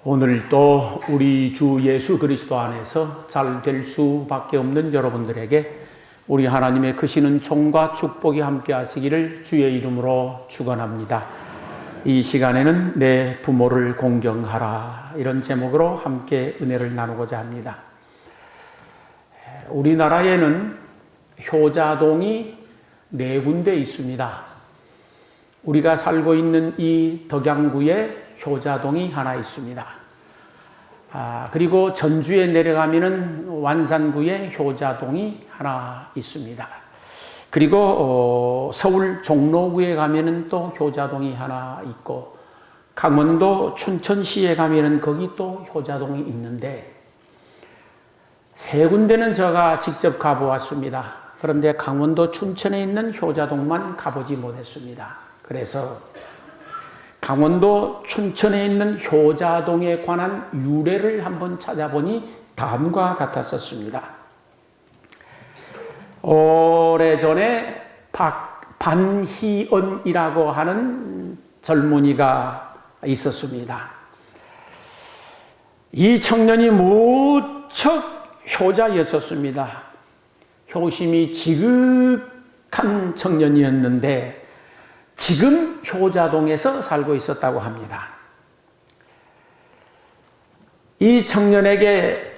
오늘도 우리 주 예수 그리스도 안에서 잘 될 수밖에 없는 여러분들에게 우리 하나님의 크시는 총과 축복이 함께 하시기를 주의 이름으로 축원합니다. 이 시간에는 내 부모를 공경하라, 이런 제목으로 함께 은혜를 나누고자 합니다. 우리나라에는 효자동이 4군데 있습니다. 우리가 살고 있는 이 덕양구에 효자동이 하나 있습니다. 그리고 전주에 내려가면은 완산구에 효자동이 하나 있습니다. 그리고 서울 종로구에 가면은 또 효자동이 하나 있고, 강원도 춘천시에 가면은 거기 또 효자동이 있는데, 3군데는 제가 직접 가보았습니다. 그런데 강원도 춘천에 있는 효자동만 가보지 못했습니다. 그래서 강원도 춘천에 있는 효자동에 관한 유래를 한번 찾아보니 다음과 같았었습니다. 오래전에 반희언이라고 하는 젊은이가 있었습니다. 이 청년이 무척 효자였었습니다. 효심이 지극한 청년이었는데 지금 효자동에서 살고 있었다고 합니다. 이 청년에게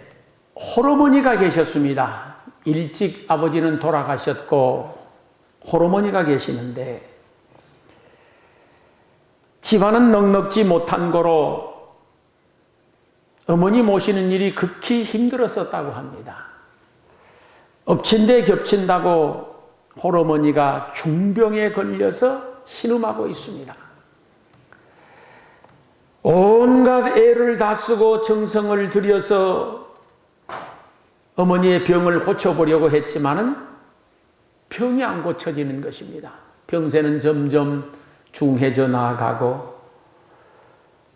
홀어머니가 계셨습니다. 일찍 아버지는 돌아가셨고 홀어머니가 계시는데, 집안은 넉넉지 못한 거로 어머니 모시는 일이 극히 힘들었었다고 합니다. 엎친 데 겹친다고 홀어머니가 중병에 걸려서 신음하고 있습니다. 온갖 애를 다 쓰고 정성을 들여서 어머니의 병을 고쳐보려고 했지만은 병이 안 고쳐지는 것입니다. 병세는 점점 중해져 나아가고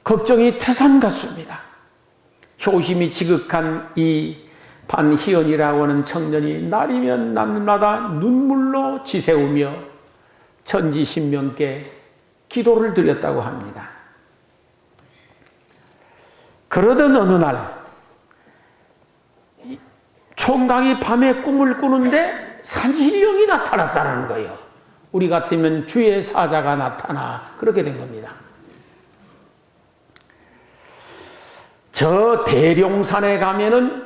걱정이 태산 같습니다. 효심이 지극한 이 반희연이라고 하는 청년이 날이면 날마다 눈물로 지새우며 천지신명께 기도를 드렸다고 합니다. 그러던 어느 날 총각이 밤에 꿈을 꾸는데 산신령이 나타났다는 거예요. 우리 같으면 주의 사자가 나타나 그렇게 된 겁니다. 저 대룡산에 가면은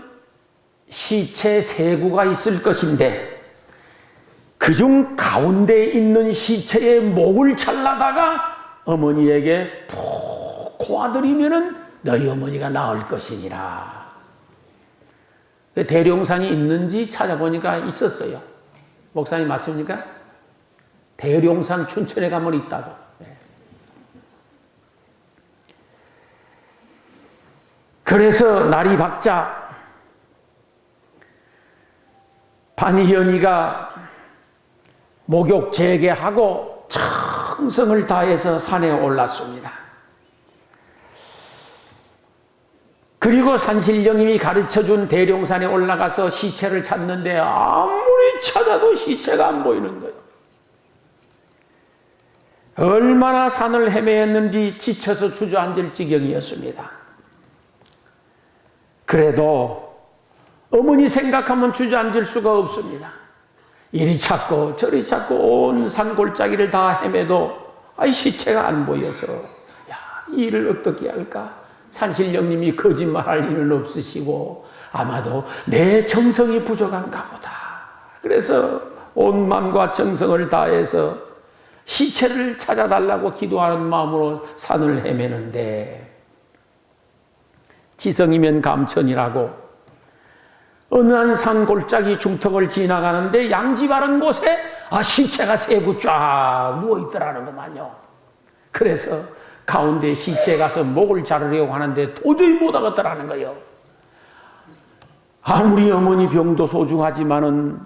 시체 3구가 있을 것인데, 그중 가운데 있는 시체의 목을 잘라다가 어머니에게 푹 고아드리면은 너희 어머니가 나을 것이니라. 대룡산이 있는지 찾아보니까 있었어요. 목사님 맞습니까? 대룡산 춘천에 가면 있다고. 그래서 날이 밝자 반희연이가 목욕 재개하고 정성을 다해서 산에 올랐습니다. 그리고 산신령님이 가르쳐준 대룡산에 올라가서 시체를 찾는데 아무리 찾아도 시체가 안 보이는 거예요. 얼마나 산을 헤매었는지 지쳐서 주저앉을 지경이었습니다. 그래도 어머니 생각하면 주저앉을 수가 없습니다. 이리 찾고 저리 찾고 온 산골짜기를 다 헤매도 시체가 안 보여서, 이 일을 어떻게 할까? 산신령님이 거짓말할 일은 없으시고 아마도 내 정성이 부족한가 보다. 그래서 온 마음과 정성을 다해서 시체를 찾아달라고 기도하는 마음으로 산을 헤매는데, 지성이면 감천이라고 어느 한 산 골짜기 중턱을 지나가는데 양지 바른 곳에 시체가 3구 쫙 누워있더라는 것만요. 그래서 가운데 시체에 가서 목을 자르려고 하는데 도저히 못 하겠더라는 거예요. 아무리 어머니 병도 소중하지만은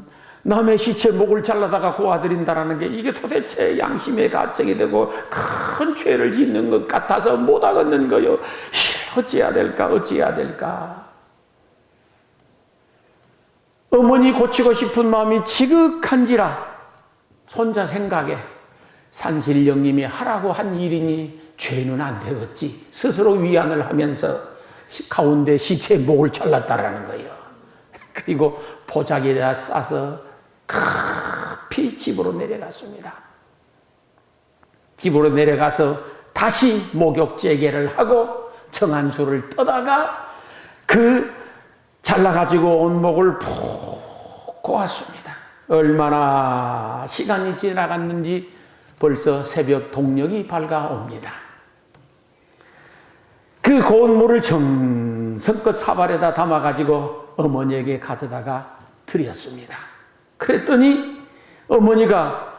남의 시체 목을 잘라다가 고아드린다는 게 이게 도대체 양심의 가책이 되고 큰 죄를 짓는 것 같아서 못 하겠는 거예요. 어찌해야 될까? 어찌해야 될까? 어머니 고치고 싶은 마음이 지극한지라 손자 생각에 산신령님이 하라고 한 일이니 죄는 안 되었지. 스스로 위안을 하면서 가운데 시체의 목을 잘랐다라는 거예요. 그리고 보자기에다 싸서 급히 집으로 내려갔습니다. 집으로 내려가서 다시 목욕 재개를 하고 정한수를 떠다가 그 잘라가지고 온 목을 푹 고았습니다. 얼마나 시간이 지나갔는지 벌써 새벽 동력이 밝아옵니다. 그 고운 물을 정성껏 사발에다 담아가지고 어머니에게 가져다가 드렸습니다. 그랬더니 어머니가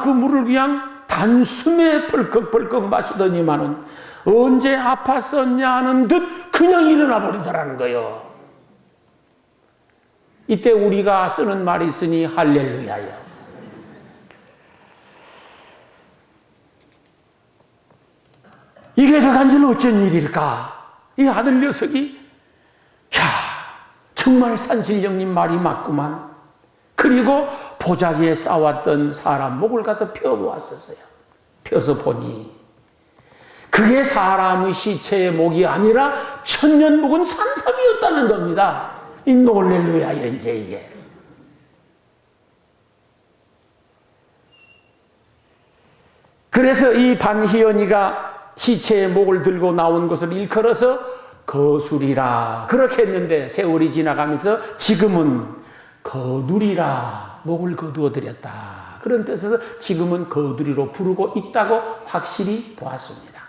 그 물을 그냥 단숨에 벌컥벌컥 마시더니만은 언제 아팠었냐 하는 듯 그냥 일어나 버리더라는 거예요. 이때 우리가 쓰는 말이 있으니 할렐루야요. 이게 들어간줄 어쩐 일일까? 이 아들 녀석이 정말 산신령님 말이 맞구만. 그리고 보자기에 싸웠던 사람 목을 가서 펴보았었어요. 펴서 보니 그게 사람의 시체의 목이 아니라 천년 묵은 산삼이었다는 겁니다. 이 놀렐루야요 이제 이게. 그래서 이 반희연이가 시체의 목을 들고 나온 것을 일컬어서 거술이라 그렇게 했는데 세월이 지나가면서 지금은 거두리라 목을 거두어 드렸다 그런 뜻에서 지금은 거두리로 부르고 있다고 확실히 보았습니다.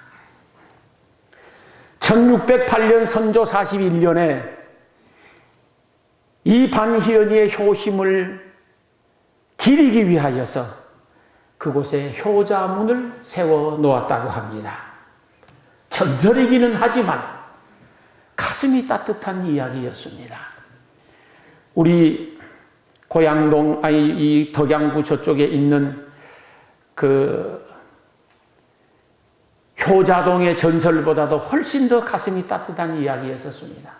1608년 선조 41년에 이 반희연이의 효심을 기리기 위하여서 그곳에 효자문을 세워 놓았다고 합니다. 전설이기는 하지만 가슴이 따뜻한 이야기였습니다. 우리 고양동, 이 덕양구 저쪽에 있는 그 효자동의 전설보다도 훨씬 더 가슴이 따뜻한 이야기였었습니다.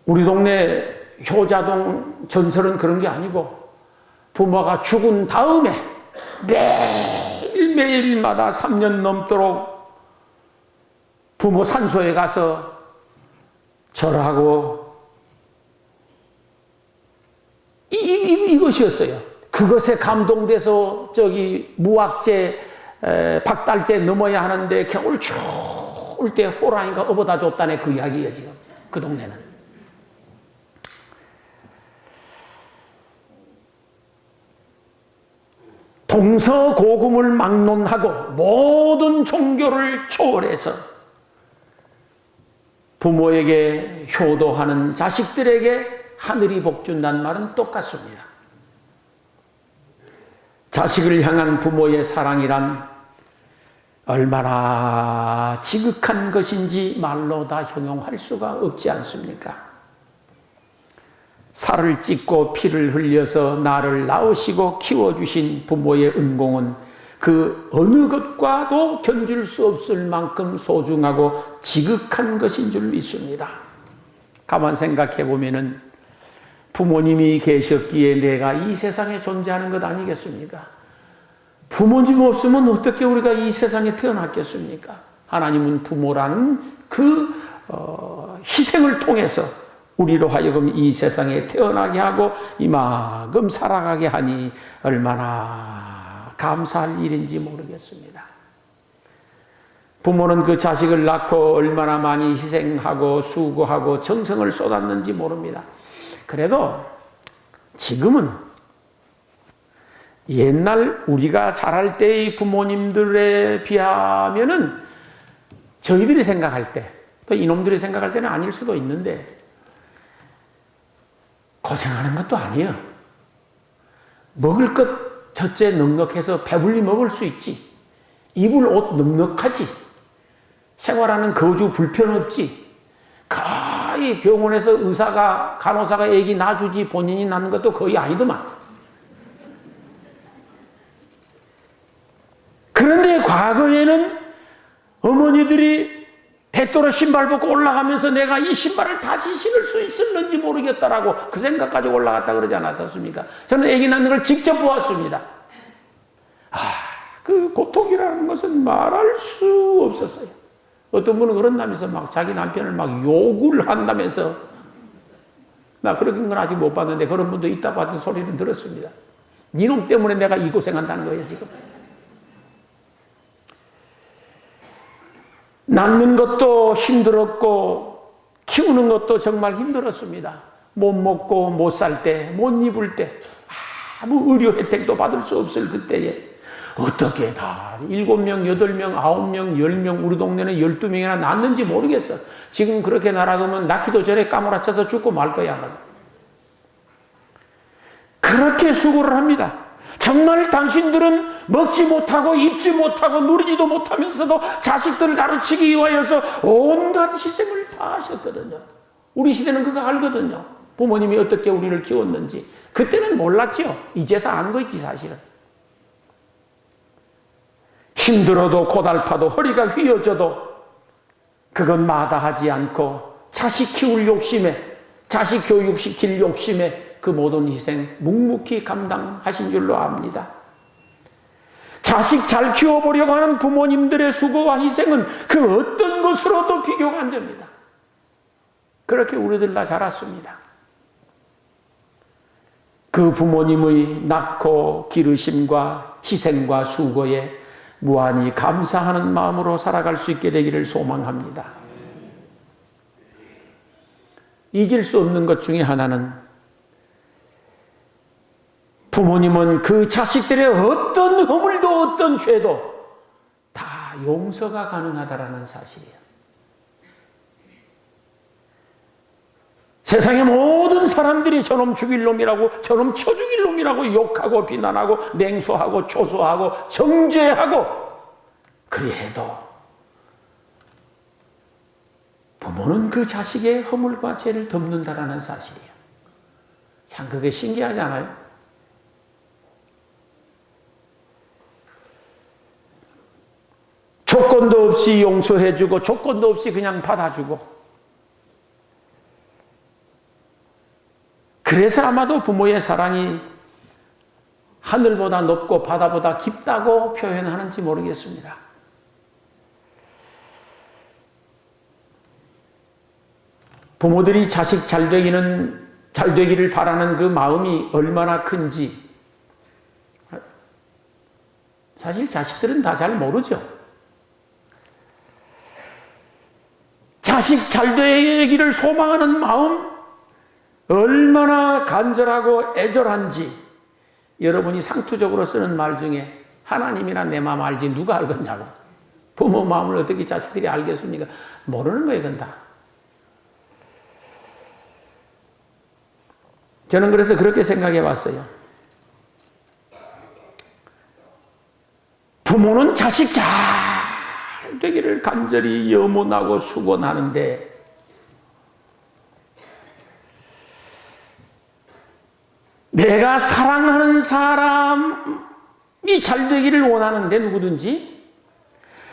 우리 동네 효자동 전설은 그런 게 아니고 부모가 죽은 다음에 매일매일마다 3년 넘도록 부모 산소에 가서 절하고 이것이었어요. 그것에 감동돼서 저기 무학제 박달제 넘어야 하는데 겨울 추울 때 호랑이가 업어다 줬다네 그 이야기예요. 지금 그 동네는. 동서고금을 막론하고 모든 종교를 초월해서 부모에게 효도하는 자식들에게 하늘이 복준다는 말은 똑같습니다. 자식을 향한 부모의 사랑이란 얼마나 지극한 것인지 말로 다 형용할 수가 없지 않습니까? 살을 찢고 피를 흘려서 나를 낳으시고 키워주신 부모의 은공은 그 어느 것과도 견줄 수 없을 만큼 소중하고 지극한 것인 줄 믿습니다. 가만 생각해 보면은 부모님이 계셨기에 내가 이 세상에 존재하는 것 아니겠습니까? 부모님 없으면 어떻게 우리가 이 세상에 태어났겠습니까? 하나님은 부모라는 그 희생을 통해서 우리로 하여금 이 세상에 태어나게 하고 이만큼 살아가게 하니 얼마나 감사할 일인지 모르겠습니다. 부모는 그 자식을 낳고 얼마나 많이 희생하고 수고하고 정성을 쏟았는지 모릅니다. 그래도 지금은 옛날 우리가 자랄 때의 부모님들에 비하면은 저희들이 생각할 때, 또 이놈들이 생각할 때는 아닐 수도 있는데 고생하는 것도 아니에요. 먹을 것 첫째 넉넉해서 배불리 먹을 수 있지. 입을 옷 넉넉하지. 생활하는 거주 불편 없지. 거의 병원에서 간호사가 애기 낳아주지 본인이 낳는 것도 거의 아니더만. 그런데 과거에는 어머니들이 대도로 신발 벗고 올라가면서 내가 이 신발을 다시 신을 수 있을는지 모르겠다라고 그 생각 가지고 올라갔다 그러지 않았었습니까? 저는 애기 낳는 걸 직접 보았습니다. 그 고통이라는 것은 말할 수 없었어요. 어떤 분은 그런다면서 막 자기 남편을 막 욕을 한다면서, 나 그런 건 아직 못 봤는데 그런 분도 있다고 하던 소리는 들었습니다. 니놈 때문에 내가 이 고생한다는 거예요, 지금. 낳는 것도 힘들었고 키우는 것도 정말 힘들었습니다. 못 먹고 못 살 때, 못 입을 때, 아무 의료 혜택도 받을 수 없을 그때에 어떻게 다 7명, 8명, 9명, 10명, 우리 동네는 12명이나 낳는지 모르겠어. 지금 그렇게 날아가면 낳기도 전에 까무라쳐서 죽고 말 거야. 그렇게 수고를 합니다. 정말 당신들은 먹지 못하고 입지 못하고 누리지도 못하면서도 자식들을 가르치기 위하여서 온갖 희생을 다 하셨거든요. 우리 시대는 그거 알거든요. 부모님이 어떻게 우리를 키웠는지. 그때는 몰랐죠. 이제서 안 거지 사실은. 힘들어도 고달파도 허리가 휘어져도 그건 마다하지 않고 자식 키울 욕심에, 자식 교육시킬 욕심에 그 모든 희생 묵묵히 감당하신 줄로 압니다. 자식 잘 키워보려고 하는 부모님들의 수고와 희생은 그 어떤 것으로도 비교가 안 됩니다. 그렇게 우리들 다 자랐습니다. 그 부모님의 낳고 기르심과 희생과 수고에 무한히 감사하는 마음으로 살아갈 수 있게 되기를 소망합니다. 잊을 수 없는 것 중에 하나는 부모님은 그 자식들의 어떤 허물도 어떤 죄도 다 용서가 가능하다라는 사실이에요. 세상의 모든 사람들이 저놈 죽일 놈이라고, 저놈 쳐 죽일 놈이라고 욕하고 비난하고 맹소하고 초소하고 정죄하고 그래도 부모는 그 자식의 허물과 죄를 덮는다라는 사실이에요. 참 그게 신기하지 않아요? 조건도 없이 용서해주고 조건도 없이 그냥 받아주고, 그래서 아마도 부모의 사랑이 하늘보다 높고 바다보다 깊다고 표현하는지 모르겠습니다. 부모들이 자식 잘 되기를 바라는 그 마음이 얼마나 큰지 사실 자식들은 다 잘 모르죠. 자식 잘 되기를 소망하는 마음 얼마나 간절하고 애절한지 여러분이 상투적으로 쓰는 말 중에 하나님이나 내 마음 알지 누가 알겠냐고. 부모 마음을 어떻게 자식들이 알겠습니까? 모르는 거예요, 그건 다. 저는 그래서 그렇게 생각해 봤어요. 부모는 자식 잘 되기를 간절히 염원하고 수고하는데 내가 사랑하는 사람이 잘 되기를 원하는데 누구든지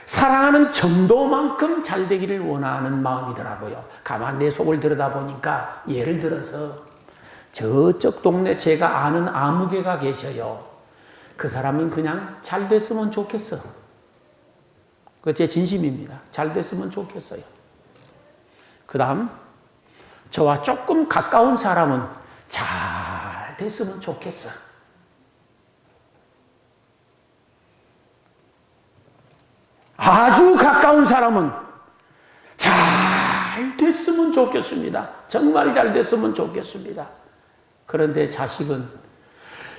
사랑하는 정도만큼 잘 되기를 원하는 마음이더라고요. 가만 내 속을 들여다보니까 예를 들어서 저쪽 동네 제가 아는 아무개가 계셔요. 그 사람은 그냥 잘 됐으면 좋겠어. 그게 제 진심입니다. 잘 됐으면 좋겠어요. 그 다음 저와 조금 가까운 사람은 잘 됐으면 좋겠어. 아주 가까운 사람은 잘 됐으면 좋겠습니다. 정말 잘 됐으면 좋겠습니다. 그런데 자식은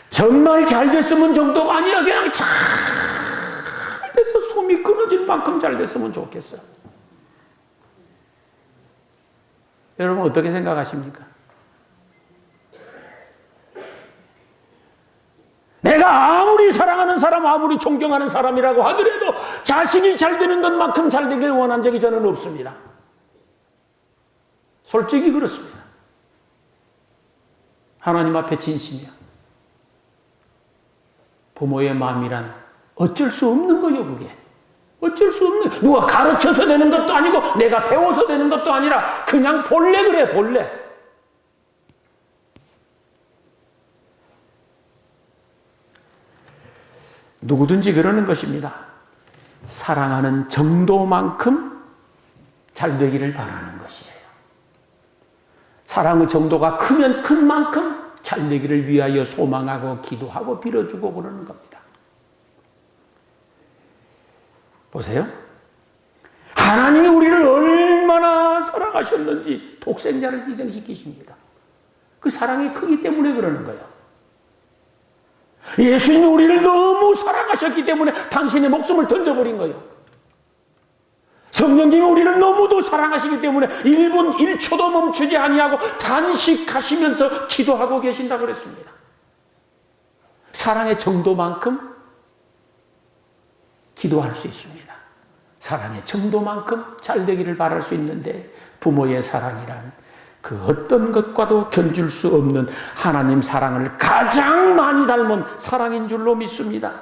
정말 잘 됐으면 정도가 아니라 그냥 잘 돼서 숨이 끊어질 만큼 잘 됐으면 좋겠어. 여러분 어떻게 생각하십니까? 내가 아무리 사랑하는 사람, 아무리 존경하는 사람이라고 하더라도 자식이 잘 되는 것만큼 잘 되길 원한 적이 저는 없습니다. 솔직히 그렇습니다. 하나님 앞에 진심이야. 부모의 마음이란 어쩔 수 없는 거요, 그게. 어쩔 수 없는, 누가 가르쳐서 되는 것도 아니고 내가 배워서 되는 것도 아니라 그냥 본래 그래, 본래. 누구든지 그러는 것입니다. 사랑하는 정도만큼 잘 되기를 바라는 것이에요. 사랑의 정도가 크면 큰 만큼 잘 되기를 위하여 소망하고 기도하고 빌어주고 그러는 겁니다. 보세요. 하나님이 우리를 얼마나 사랑하셨는지 독생자를 희생시키십니다. 그 사랑이 크기 때문에 그러는 거예요. 예수님이 우리를 너무 사랑하셨기 때문에 당신의 목숨을 던져버린 거예요. 성령님이 우리를 너무도 사랑하시기 때문에 1분 1초도 멈추지 아니하고 단식하시면서 기도하고 계신다고 그랬습니다. 사랑의 정도만큼 기도할 수 있습니다. 사랑의 정도만큼 잘 되기를 바랄 수 있는데 부모의 사랑이란 그 어떤 것과도 견줄 수 없는 하나님 사랑을 가장 많이 닮은 사랑인 줄로 믿습니다.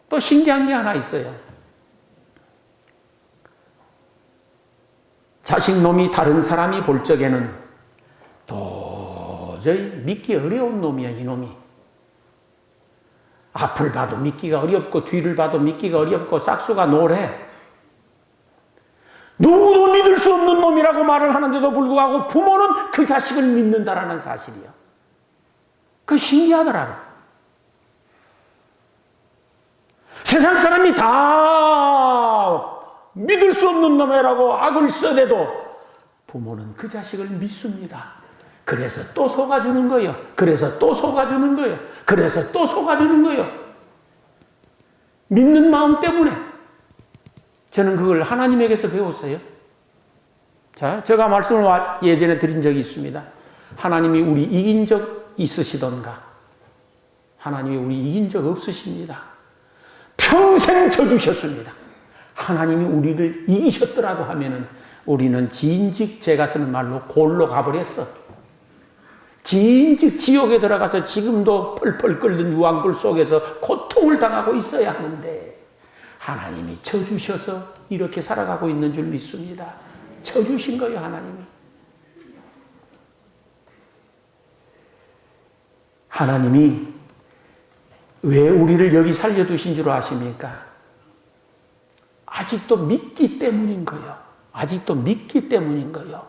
또 신기한 게 하나 있어요. 자식 놈이 다른 사람이 볼 적에는 도저히 믿기 어려운 놈이야, 이놈이. 앞을 봐도 믿기가 어렵고 뒤를 봐도 믿기가 어렵고 싹수가 노래. 누구도 믿을 수 없는 놈이라고 말을 하는데도 불구하고 부모는 그 자식을 믿는다라는 사실이요. 그게 신기하더라고. 세상 사람이 다 믿을 수 없는 놈이라고 악을 써대도 부모는 그 자식을 믿습니다. 그래서 또 속아주는 거예요. 그래서 또 속아주는 거예요. 그래서 또 속아주는 거예요. 믿는 마음 때문에. 저는 그걸 하나님에게서 배웠어요. 자, 제가 말씀을 예전에 드린 적이 있습니다. 하나님이 우리 이긴 적 있으시던가? 하나님이 우리 이긴 적 없으십니다. 평생 져주셨습니다. 하나님이 우리를 이기셨더라고 하면은 우리는 진즉 제가 쓰는 말로 골로 가버렸어. 진즉 지옥에 들어가서 지금도 펄펄 끓는 유황불 속에서 고통을 당하고 있어야 하는데 하나님이 쳐주셔서 이렇게 살아가고 있는 줄 믿습니다. 쳐주신 거예요, 하나님이. 하나님이 왜 우리를 여기 살려두신 줄 아십니까? 아직도 믿기 때문인 거예요. 아직도 믿기 때문인 거예요.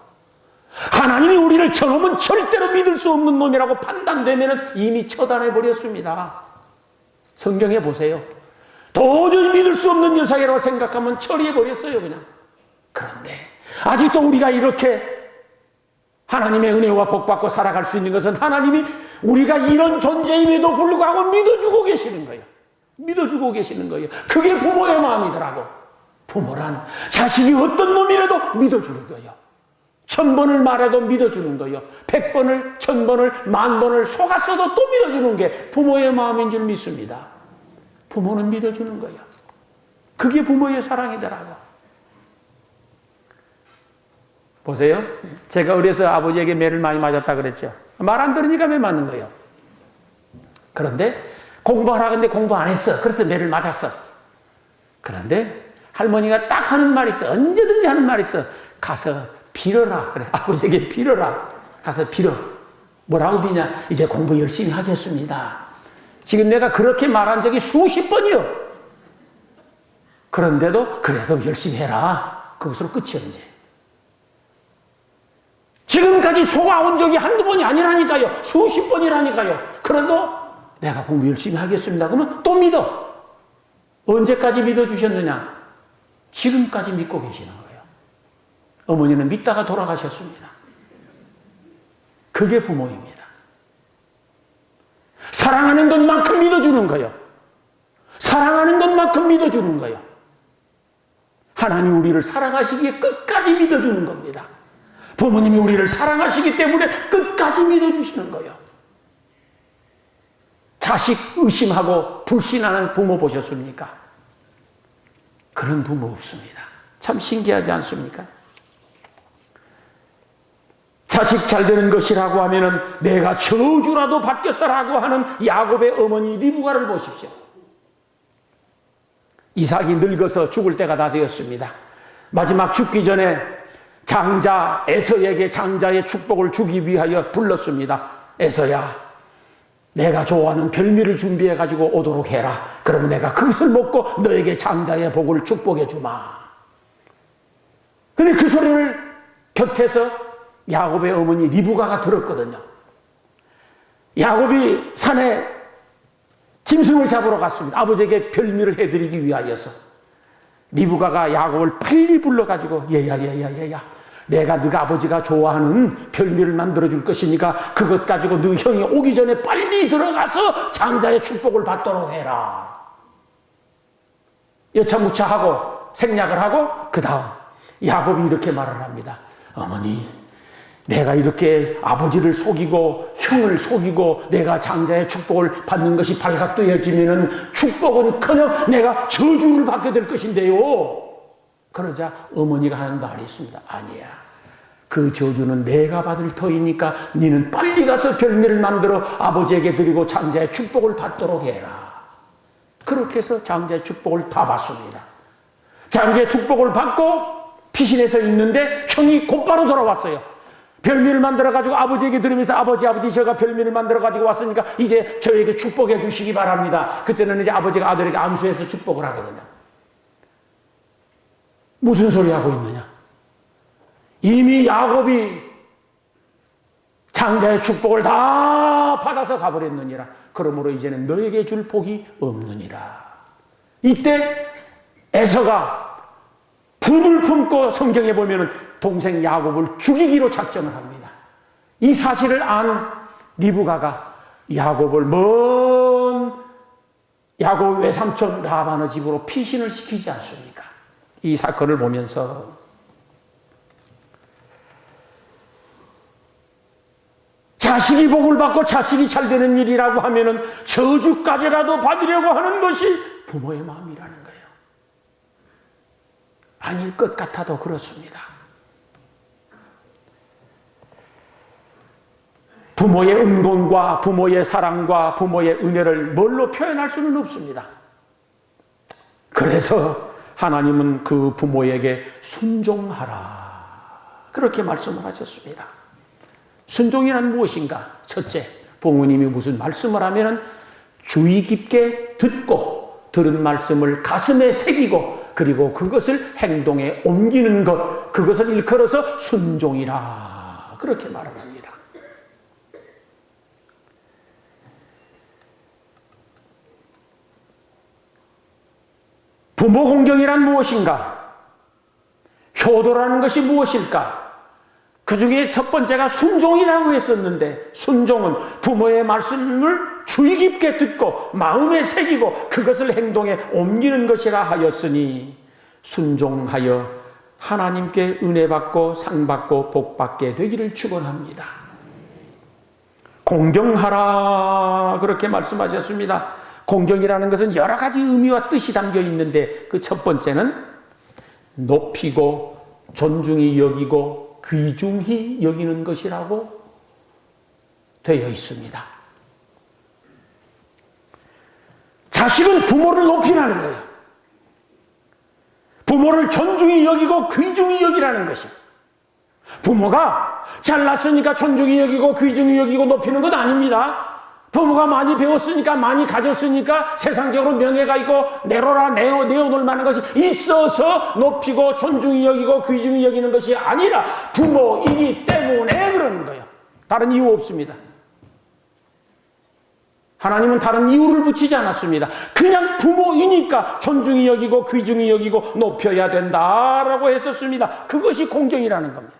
하나님이 우리를 저놈은 절대로 믿을 수 없는 놈이라고 판단되면 이미 처단해버렸습니다. 성경에 보세요. 도저히 믿을 수 없는 녀석이라고 생각하면 처리해버렸어요, 그냥. 그런데 아직도 우리가 이렇게 하나님의 은혜와 복받고 살아갈 수 있는 것은 하나님이 우리가 이런 존재임에도 불구하고 믿어주고 계시는 거예요. 믿어주고 계시는 거예요. 그게 부모의 마음이더라고. 부모란 자식이 어떤 놈이라도 믿어주는 거예요. 1000번을 말해도 믿어주는 거예요. 100번을, 1000번을, 10,000번을 속았어도 또 믿어주는 게 부모의 마음인 줄 믿습니다. 부모는 믿어주는 거예요. 그게 부모의 사랑이더라고. 보세요. 제가 어려서 아버지에게 매를 많이 맞았다 그랬죠. 말 안 들으니까 매 맞는 거예요. 그런데 공부하라 근데 공부 안 했어. 그래서 매를 맞았어. 그런데 할머니가 딱 하는 말이 있어. 언제든지 하는 말이 있어. 가서 빌어라. 그래. 아버지에게 빌어라. 가서 빌어. 뭐라고 비냐? 이제 공부 열심히 하겠습니다. 지금 내가 그렇게 말한 적이 수십 번이요. 그런데도 그래 그럼 열심히 해라. 그것으로 끝이야 이제. 지금까지 속아온 적이 한두 번이 아니라니까요. 수십 번이라니까요. 그래도 내가 공부 열심히 하겠습니다. 그러면 또 믿어. 언제까지 믿어주셨느냐? 지금까지 믿고 계시는 거예요. 어머니는 믿다가 돌아가셨습니다. 그게 부모입니다. 사랑하는 것만큼 믿어주는 거예요. 사랑하는 것만큼 믿어주는 거예요. 하나님 우리를 사랑하시기에 끝까지 믿어주는 겁니다. 부모님이 우리를 사랑하시기 때문에 끝까지 믿어주시는 거예요. 자식 의심하고 불신하는 부모 보셨습니까? 그런 부모 없습니다. 참 신기하지 않습니까? 자식 잘 되는 것이라고 하면은 내가 저주라도 받겠다라고 하는 야곱의 어머니 리브가를 보십시오. 이삭이 늙어서 죽을 때가 다 되었습니다. 마지막 죽기 전에 장자 에서에게 장자의 축복을 주기 위하여 불렀습니다. 에서야, 내가 좋아하는 별미를 준비해 가지고 오도록 해라. 그러면 내가 그것을 먹고 너에게 장자의 복을 축복해 주마. 근데 그 소리를 곁에서 야곱의 어머니 리브가가 들었거든요. 야곱이 산에 짐승을 잡으러 갔습니다. 아버지에게 별미를 해드리기 위하여서. 리브가가 야곱을 빨리 불러가지고 얘야 내가 네가 아버지가 좋아하는 별미를 만들어줄 것이니까 그것 가지고 너 형이 오기 전에 빨리 들어가서 장자의 축복을 받도록 해라. 여차무차하고 생략을 하고 그 다음 야곱이 이렇게 말을 합니다. 어머니, 내가 이렇게 아버지를 속이고 형을 속이고 내가 장자의 축복을 받는 것이 발각되어지면 축복은커녕 내가 저주를 받게 될 것인데요. 그러자 어머니가 하는 말이 있습니다. 아니야. 그 저주는 내가 받을 터이니까 너는 빨리 가서 별미를 만들어 아버지에게 드리고 장자의 축복을 받도록 해라. 그렇게 해서 장자의 축복을 다 받습니다. 장자의 축복을 받고 피신해서 있는데 형이 곧바로 돌아왔어요. 별미를 만들어가지고 아버지에게 드리면서 아버지 제가 별미를 만들어가지고 왔으니까 이제 저에게 축복해 주시기 바랍니다. 그때는 이제 아버지가 아들에게 안수해서 축복을 하거든요. 무슨 소리 하고 있느냐? 이미 야곱이 장자의 축복을 다 받아서 가버렸느니라. 그러므로 이제는 너에게 줄 복이 없느니라. 이때 에서가 불을 품고 성경에 보면 동생 야곱을 죽이기로 작정을 합니다. 이 사실을 안 리브가가 야곱을 먼 야곱 외삼촌 라반의 집으로 피신을 시키지 않습니까? 이 사건을 보면서 자식이 복을 받고 자식이 잘 되는 일이라고 하면은 저주까지라도 받으려고 하는 것이 부모의 마음이라는 거예요. 아닐 것 같아도 그렇습니다. 부모의 은돈과 부모의 사랑과 부모의 은혜를 뭘로 표현할 수는 없습니다. 그래서 하나님은 그 부모에게 순종하라. 그렇게 말씀을 하셨습니다. 순종이란 무엇인가? 첫째, 부모님이 무슨 말씀을 하면 주의 깊게 듣고 들은 말씀을 가슴에 새기고 그리고 그것을 행동에 옮기는 것, 그것을 일컬어서 순종이라. 그렇게 말을 합니다. 부모 공경이란 무엇인가? 효도라는 것이 무엇일까? 그 중에 첫 번째가 순종이라고 했었는데, 순종은 부모의 말씀을 주의 깊게 듣고 마음에 새기고 그것을 행동에 옮기는 것이라 하였으니 순종하여 하나님께 은혜 받고 상 받고 복 받게 되기를 축원합니다. 공경하라 그렇게 말씀하셨습니다. 공경이라는 것은 여러 가지 의미와 뜻이 담겨 있는데 그 첫 번째는 높이고 존중히 여기고 귀중히 여기는 것이라고 되어 있습니다. 자식은 부모를 높이라는 거예요. 부모를 존중히 여기고 귀중히 여기라는 것이에요. 부모가 잘났으니까 존중히 여기고 귀중히 여기고 높이는 것 아닙니다. 부모가 많이 배웠으니까 많이 가졌으니까 세상적으로 명예가 있고 내어놓을 만한 것이 있어서 높이고 존중히 여기고 귀중히 여기는 것이 아니라 부모이기 때문에 그러는 거예요. 다른 이유 없습니다. 하나님은 다른 이유를 붙이지 않았습니다. 그냥 부모이니까 존중히 여기고 귀중히 여기고 높여야 된다라고 했었습니다. 그것이 공경이라는 겁니다.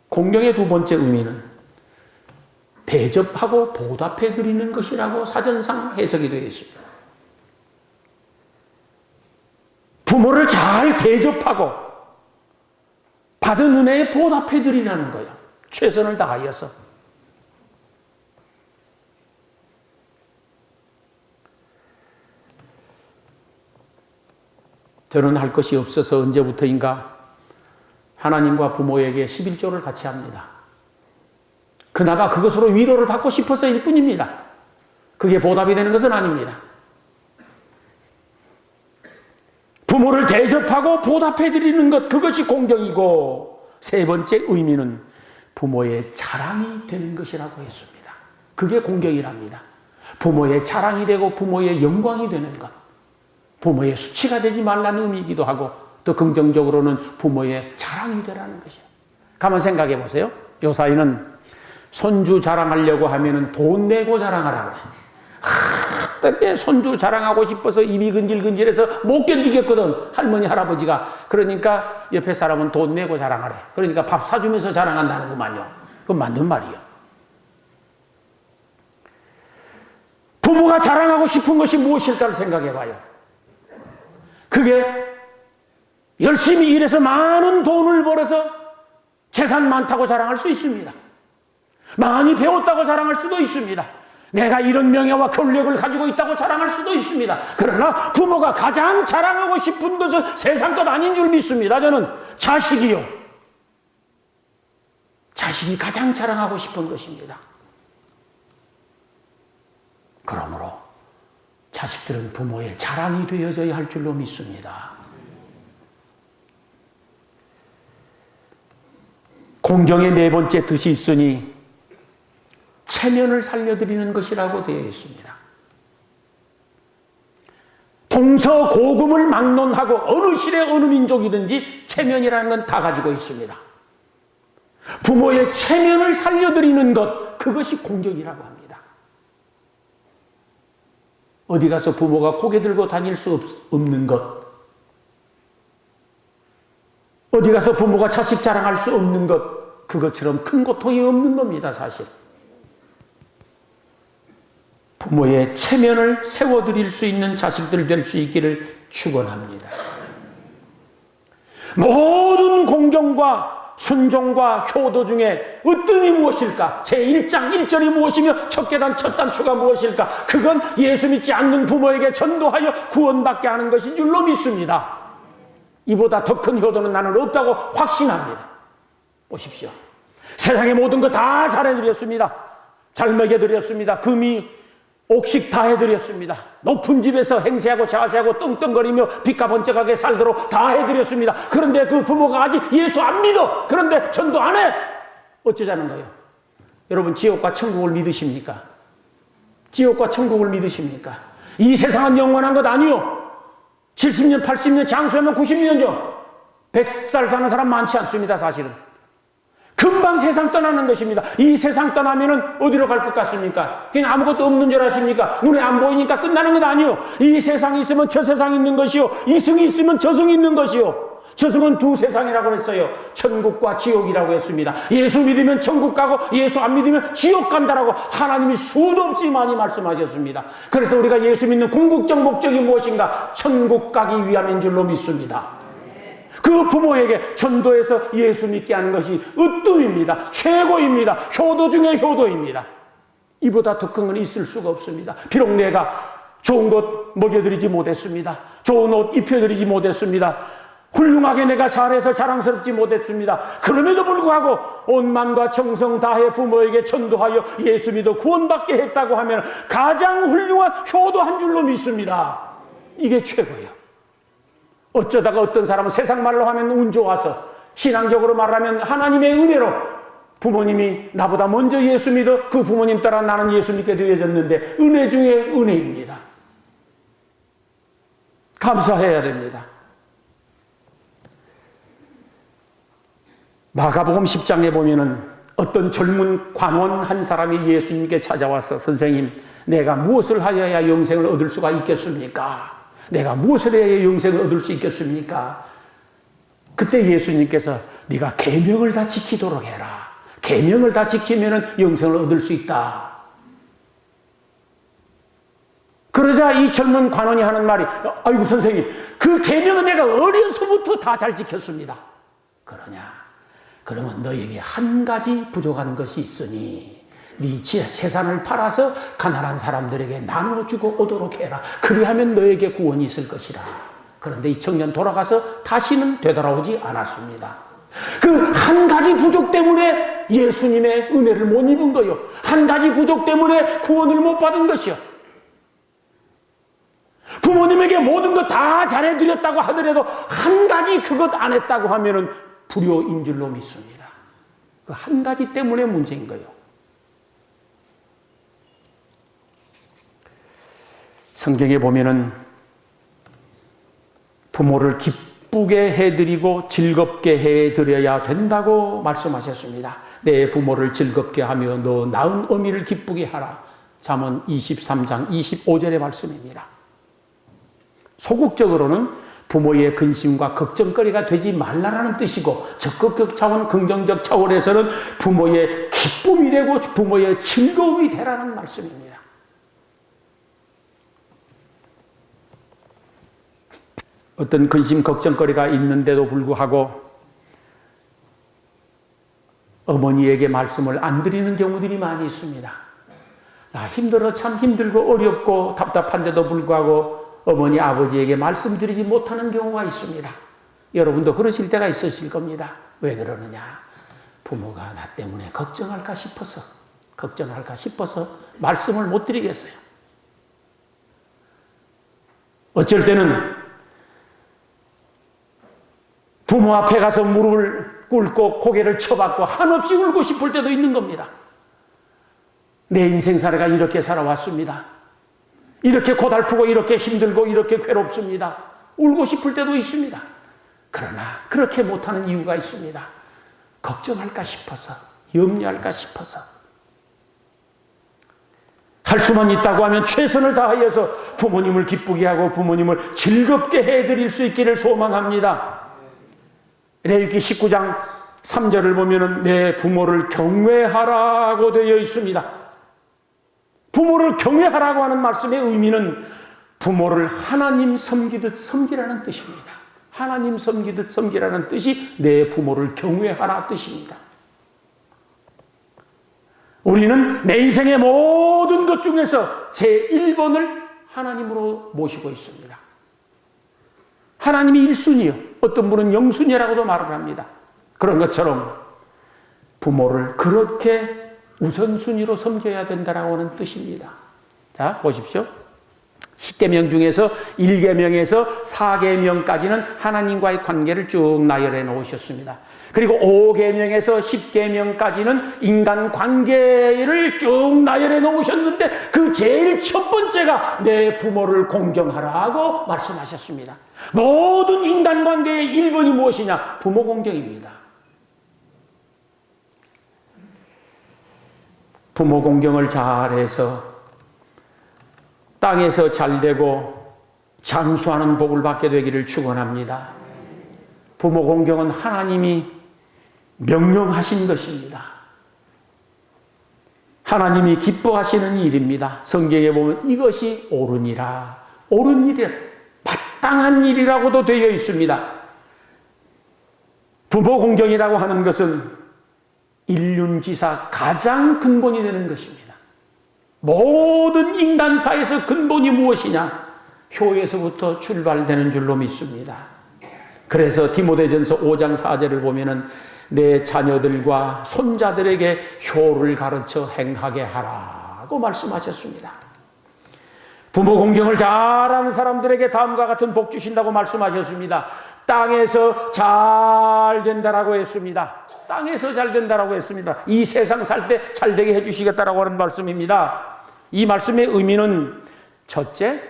공경의 두 번째 의미는 대접하고 보답해 드리는 것이라고 사전상 해석이 되어 있습니다. 부모를 잘 대접하고 받은 은혜에 보답해 드리라는 거예요. 최선을 다하여서. 저는 할 것이 없어서 언제부터인가 하나님과 부모에게 11조를 같이 합니다. 그나마 그것으로 위로를 받고 싶어서일 뿐입니다. 그게 보답이 되는 것은 아닙니다. 부모를 대접하고 보답해 드리는 것, 그것이 공경이고, 세 번째 의미는 부모의 자랑이 되는 것이라고 했습니다. 그게 공경이랍니다. 부모의 자랑이 되고 부모의 영광이 되는 것. 부모의 수치가 되지 말라는 의미이기도 하고 또 긍정적으로는 부모의 자랑이 되라는 것이에요. 가만 생각해 보세요. 요사이는 손주 자랑하려고 하면은 돈 내고 자랑하라고 그래. 내 손주 자랑하고 싶어서 입이 근질근질해서 못 견디겠거든. 할머니, 할아버지가. 그러니까 옆에 사람은 돈 내고 자랑하래. 그러니까 밥 사주면서 자랑한다는구만요. 그건 맞는 말이요. 부모가 자랑하고 싶은 것이 무엇일까를 생각해 봐요. 그게 열심히 일해서 많은 돈을 벌어서 재산 많다고 자랑할 수 있습니다. 많이 배웠다고 자랑할 수도 있습니다. 내가 이런 명예와 권력을 가지고 있다고 자랑할 수도 있습니다. 그러나 부모가 가장 자랑하고 싶은 것은 세상 것 아닌 줄 믿습니다. 저는 자식이요. 자식이 가장 자랑하고 싶은 것입니다. 그러므로 자식들은 부모의 자랑이 되어져야 할 줄로 믿습니다. 공경의 네 번째 뜻이 있으니 체면을 살려드리는 것이라고 되어 있습니다. 동서고금을 막론하고 어느 시대 어느 민족이든지 체면이라는 건 다 가지고 있습니다. 부모의 체면을 살려드리는 것, 그것이 공경이라고 합니다. 어디 가서 부모가 고개 들고 다닐 수 없는 것, 어디 가서 부모가 자식 자랑할 수 없는 것, 그것처럼 큰 고통이 없는 겁니다, 사실. 부모의 체면을 세워드릴 수 있는 자식들 될 수 있기를 축원합니다. 모든 공경과 순종과 효도 중에 으뜸이 무엇일까? 제1장 1절이 무엇이며 첫 계단 첫 단추가 무엇일까? 그건 예수 믿지 않는 부모에게 전도하여 구원받게 하는 것인 줄로 믿습니다. 이보다 더 큰 효도는 나는 없다고 확신합니다. 보십시오. 세상의 모든 거 다 잘해드렸습니다. 잘 먹여드렸습니다. 금이 옥식 다 해드렸습니다. 높은 집에서 행세하고 자세하고 떵떵거리며 빛과 번쩍하게 살도록 다 해드렸습니다. 그런데 그 부모가 아직 예수 안 믿어. 그런데 전도 안 해. 어쩌자는 거예요? 여러분, 지옥과 천국을 믿으십니까? 지옥과 천국을 믿으십니까? 이 세상은 영원한 것 아니요. 70년, 80년, 장수하면 90년 전. 100살 사는 사람 많지 않습니다, 사실은. 금방 세상 떠나는 것입니다. 이 세상 떠나면은 어디로 갈 것 같습니까? 그냥 아무것도 없는 줄 아십니까? 눈에 안 보이니까 끝나는 것 아니요. 이 세상이 있으면 저 세상이 있는 것이요. 이승이 있으면 저승이 있는 것이요. 저승은 두 세상이라고 했어요. 천국과 지옥이라고 했습니다. 예수 믿으면 천국 가고 예수 안 믿으면 지옥 간다라고 하나님이 수도 없이 많이 말씀하셨습니다. 그래서 우리가 예수 믿는 궁극적 목적이 무엇인가? 천국 가기 위함인 줄로 믿습니다. 그 부모에게 전도해서 예수 믿게 하는 것이 으뜸입니다. 최고입니다. 효도 중에 효도입니다. 이보다 더 큰 건 있을 수가 없습니다. 비록 내가 좋은 것 먹여드리지 못했습니다. 좋은 옷 입혀드리지 못했습니다. 훌륭하게 내가 잘해서 자랑스럽지 못했습니다. 그럼에도 불구하고 온 마음과 정성 다해 부모에게 전도하여 예수 믿어 구원받게 했다고 하면 가장 훌륭한 효도한 줄로 믿습니다. 이게 최고예요. 어쩌다가 어떤 사람은 세상 말로 하면 운 좋아서, 신앙적으로 말하면 하나님의 은혜로 부모님이 나보다 먼저 예수 믿어 그 부모님 따라 나는 예수 믿게 되어졌는데 은혜 중에 은혜입니다. 감사해야 됩니다. 마가복음 10장에 보면은 어떤 젊은 관원 한 사람이 예수님께 찾아와서 선생님, 내가 무엇을 하여야 영생을 얻을 수가 있겠습니까? 내가 무엇을 해야 영생을 얻을 수 있겠습니까? 그때 예수님께서 네가 계명을 다 지키도록 해라. 계명을 다 지키면 영생을 얻을 수 있다. 그러자 이 젊은 관원이 하는 말이, 아이고 선생님, 그 계명은 내가 어려서부터 다 잘 지켰습니다. 그러냐? 그러면 너에게 한 가지 부족한 것이 있으니 네 재산을 팔아서 가난한 사람들에게 나눠주고 오도록 해라. 그리하면 너에게 구원이 있을 것이다. 그런데 이 청년 돌아가서 다시는 되돌아오지 않았습니다. 그 한 가지 부족 때문에 예수님의 은혜를 못 입은 거요. 한 가지 부족 때문에 구원을 못 받은 것이요. 부모님에게 모든 것 다 잘해드렸다고 하더라도 한 가지 그것 안 했다고 하면은 불효인 줄로 믿습니다. 그 한 가지 때문에 문제인 거예요. 성경에 보면은 부모를 기쁘게 해드리고 즐겁게 해드려야 된다고 말씀하셨습니다. 내 부모를 즐겁게 하며 너 낳은 어미를 기쁘게 하라. 잠언 23장 25절의 말씀입니다. 소극적으로는 부모의 근심과 걱정거리가 되지 말라라는 뜻이고, 적극적 차원, 긍정적 차원에서는 부모의 기쁨이 되고 부모의 즐거움이 되라는 말씀입니다. 어떤 근심, 걱정거리가 있는데도 불구하고 어머니에게 말씀을 안 드리는 경우들이 많이 있습니다. 힘들어, 참 힘들고 어렵고 답답한데도 불구하고 어머니, 아버지에게 말씀드리지 못하는 경우가 있습니다. 여러분도 그러실 때가 있으실 겁니다. 왜 그러느냐? 부모가 나 때문에 걱정할까 싶어서 말씀을 못 드리겠어요. 어쩔 때는 부모 앞에 가서 무릎을 꿇고 고개를 쳐박고 한없이 울고 싶을 때도 있는 겁니다. 내 인생사례가 이렇게 살아왔습니다. 이렇게 고달프고 이렇게 힘들고 이렇게 괴롭습니다. 울고 싶을 때도 있습니다. 그러나 그렇게 못하는 이유가 있습니다. 걱정할까 싶어서, 염려할까 싶어서. 할 수만 있다고 하면 최선을 다하여서 부모님을 기쁘게 하고 부모님을 즐겁게 해드릴 수 있기를 소망합니다. 레위기 19장 3절을 보면은 내 부모를 경외하라고 되어 있습니다. 부모를 경외하라고 하는 말씀의 의미는 부모를 하나님 섬기듯 섬기라는 뜻입니다. 하나님 섬기듯 섬기라는 뜻이 내 부모를 경외하라 뜻입니다. 우리는 내 인생의 모든 것 중에서 제1번을 하나님으로 모시고 있습니다. 하나님이 1순위요. 어떤 분은 0순위라고도 말을 합니다. 그런 것처럼 부모를 그렇게 우선순위로 섬겨야 된다라고 하는 뜻입니다. 자, 보십시오. 10계명 중에서 1계명에서 4계명까지는 하나님과의 관계를 쭉 나열해 놓으셨습니다. 그리고 5계명에서 10계명까지는 인간 관계를 쭉 나열해 놓으셨는데 그 제일 첫 번째가 내 부모를 공경하라고 말씀하셨습니다. 모든 인간 관계의 1번이 무엇이냐? 부모 공경입니다. 부모 공경을 잘해서 땅에서 잘되고 장수하는 복을 받게 되기를 축원합니다. 부모 공경은 하나님이 명령하신 것입니다. 하나님이 기뻐하시는 일입니다. 성경에 보면 이것이 옳으니라, 옳은 일이라, 마땅한 일이라고도 되어 있습니다. 부모 공경이라고 하는 것은 인륜지사 가장 근본이 되는 것입니다. 모든 인간사에서 근본이 무엇이냐? 효에서부터 출발되는 줄로 믿습니다. 그래서 디모데전서 5장 4절을 보면은 내 자녀들과 손자들에게 효를 가르쳐 행하게 하라고 말씀하셨습니다. 부모 공경을 잘하는 사람들에게 다음과 같은 복 주신다고 말씀하셨습니다. 땅에서 잘 된다라고 했습니다. 땅에서 잘 된다라고 했습니다. 이 세상 살 때 잘 되게 해주시겠다라고 하는 말씀입니다. 이 말씀의 의미는 첫째,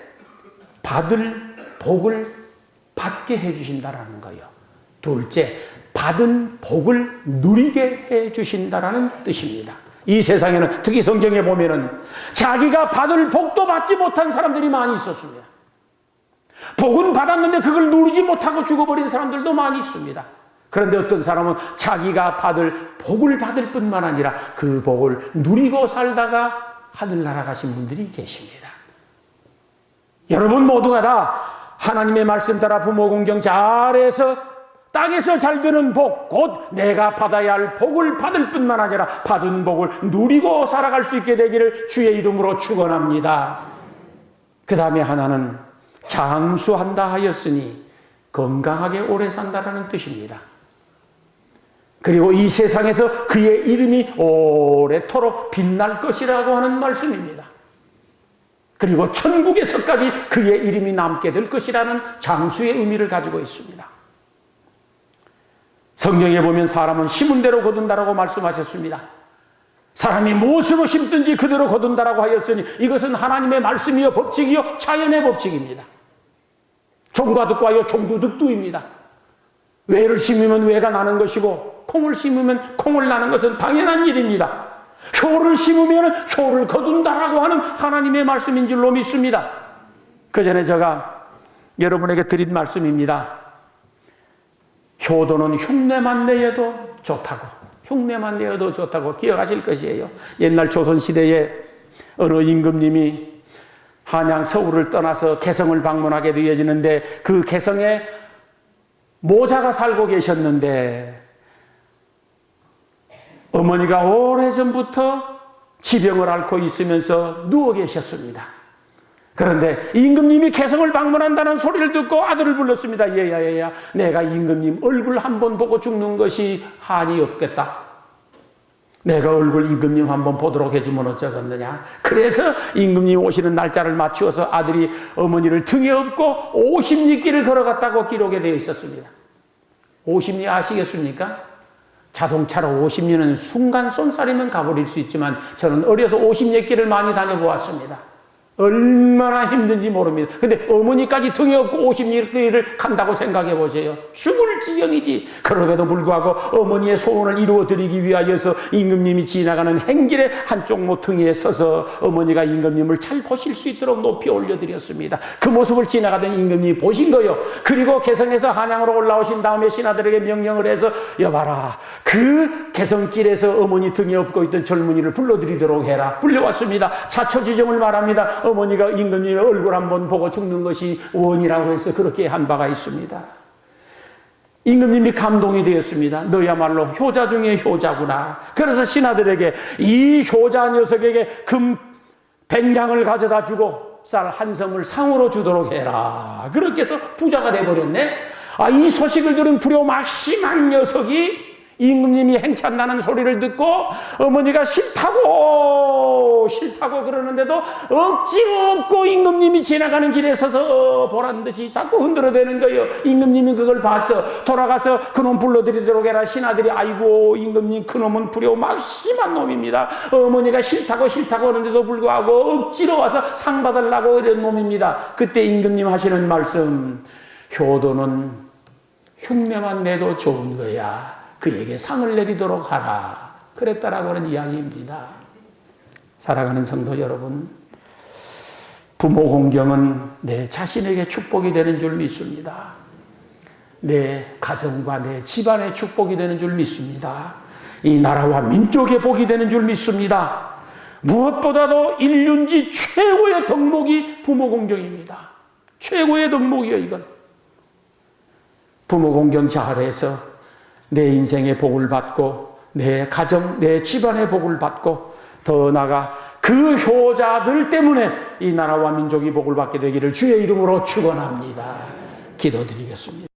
받을 복을 받게 해주신다라는 거예요. 둘째, 받은 복을 누리게 해주신다라는 뜻입니다. 이 세상에는 특히 성경에 보면은 자기가 받을 복도 받지 못한 사람들이 많이 있었습니다. 복은 받았는데 그걸 누리지 못하고 죽어버린 사람들도 많이 있습니다. 그런데 어떤 사람은 자기가 받을 복을 받을 뿐만 아니라 그 복을 누리고 살다가 하늘나라 가신 분들이 계십니다. 여러분 모두가 다 하나님의 말씀 따라 부모 공경 잘해서 땅에서 잘 되는 복, 곧 내가 받아야 할 복을 받을 뿐만 아니라 받은 복을 누리고 살아갈 수 있게 되기를 주의 이름으로 축원합니다. 그 다음에 하나는 장수한다 하였으니 건강하게 오래 산다라는 뜻입니다. 그리고 이 세상에서 그의 이름이 오래도록 빛날 것이라고 하는 말씀입니다. 그리고 천국에서까지 그의 이름이 남게 될 것이라는 장수의 의미를 가지고 있습니다. 성경에 보면 사람은 심은 대로 거둔다라고 말씀하셨습니다. 사람이 무엇으로 심든지 그대로 거둔다라고 하였으니 이것은 하나님의 말씀이요 법칙이요 자연의 법칙입니다. 종과 득과요 종도 득두입니다. 외를 심으면 외가 나는 것이고 콩을 심으면 콩을 나는 것은 당연한 일입니다. 효를 심으면 효를 거둔다라고 하는 하나님의 말씀인 줄로 믿습니다. 그 전에 제가 여러분에게 드린 말씀입니다. 효도는 흉내만 내어도 좋다고, 흉내만 내어도 좋다고 기억하실 것이에요. 옛날 조선시대에 어느 임금님이 한양 서울을 떠나서 개성을 방문하게 되어지는데 그 개성에 모자가 살고 계셨는데 어머니가 오래전부터 지병을 앓고 있으면서 누워 계셨습니다. 그런데 임금님이 개성을 방문한다는 소리를 듣고 아들을 불렀습니다. 얘야, 내가 임금님 얼굴 한번 보고 죽는 것이 한이 없겠다. 내가 얼굴 임금님 한번 보도록 해주면 어쩌겠느냐. 그래서 임금님 오시는 날짜를 맞추어서 아들이 어머니를 등에 업고 50리길을 걸어갔다고 기록에 되어 있었습니다. 50리 아시겠습니까? 자동차로 50리는 순간 쏜살이면 가버릴 수 있지만 저는 어려서 50리길을 많이 다녀보았습니다. 얼마나 힘든지 모릅니다. 근데 어머니까지 등에 업고 50리길을 간다고 생각해 보세요. 죽을 지경이지. 그럼에도 불구하고 어머니의 소원을 이루어드리기 위하여서 임금님이 지나가는 행길의 한쪽 모퉁이에 서서 어머니가 임금님을 잘 보실 수 있도록 높이 올려드렸습니다. 그 모습을 지나가던 임금님이 보신 거요. 그리고 개성에서 한양으로 올라오신 다음에 신하들에게 명령을 해서 여봐라, 그 개성길에서 어머니 등에 업고 있던 젊은이를 불러드리도록 해라. 불려왔습니다. 자초지종을 말합니다. 어머니가 임금님의 얼굴 한번 보고 죽는 것이 원이라고 해서 그렇게 한 바가 있습니다. 임금님이 감동이 되었습니다. 너야말로 효자 중에 효자구나. 그래서 신하들에게 이 효자 녀석에게 금 100냥을 가져다 주고 쌀 한 섬을 상으로 주도록 해라. 그렇게 해서 부자가 돼버렸네. 이 소식을 들은 불효막심한 녀석이 임금님이 행차한다는 소리를 듣고 어머니가 싫다고 그러는데도 억지로 없고 임금님이 지나가는 길에 서서 보란 듯이 자꾸 흔들어대는 거예요. 임금님이 그걸 봐서 돌아가서 그놈 불러드리도록 해라. 신하들이 아이고 임금님 그놈은 불효막심한 놈입니다. 어머니가 싫다고 하는데도 불구하고 억지로 와서 상 받으려고 이런 놈입니다. 그때 임금님 하시는 말씀, 효도는 흉내만 내도 좋은 거야. 그에게 상을 내리도록 하라. 그랬다라고 하는 이야기입니다. 사랑하는 성도 여러분, 부모 공경은 내 자신에게 축복이 되는 줄 믿습니다. 내 가정과 내 집안의 축복이 되는 줄 믿습니다. 이 나라와 민족의 복이 되는 줄 믿습니다. 무엇보다도 인륜지 최고의 덕목이 부모 공경입니다. 최고의 덕목이에요, 이건. 부모 공경 잘해서 내 인생의 복을 받고 내 가정, 내 집안의 복을 받고 더 나아가 그 효자들 때문에 이 나라와 민족이 복을 받게 되기를 주의 이름으로 축원합니다. 기도드리겠습니다.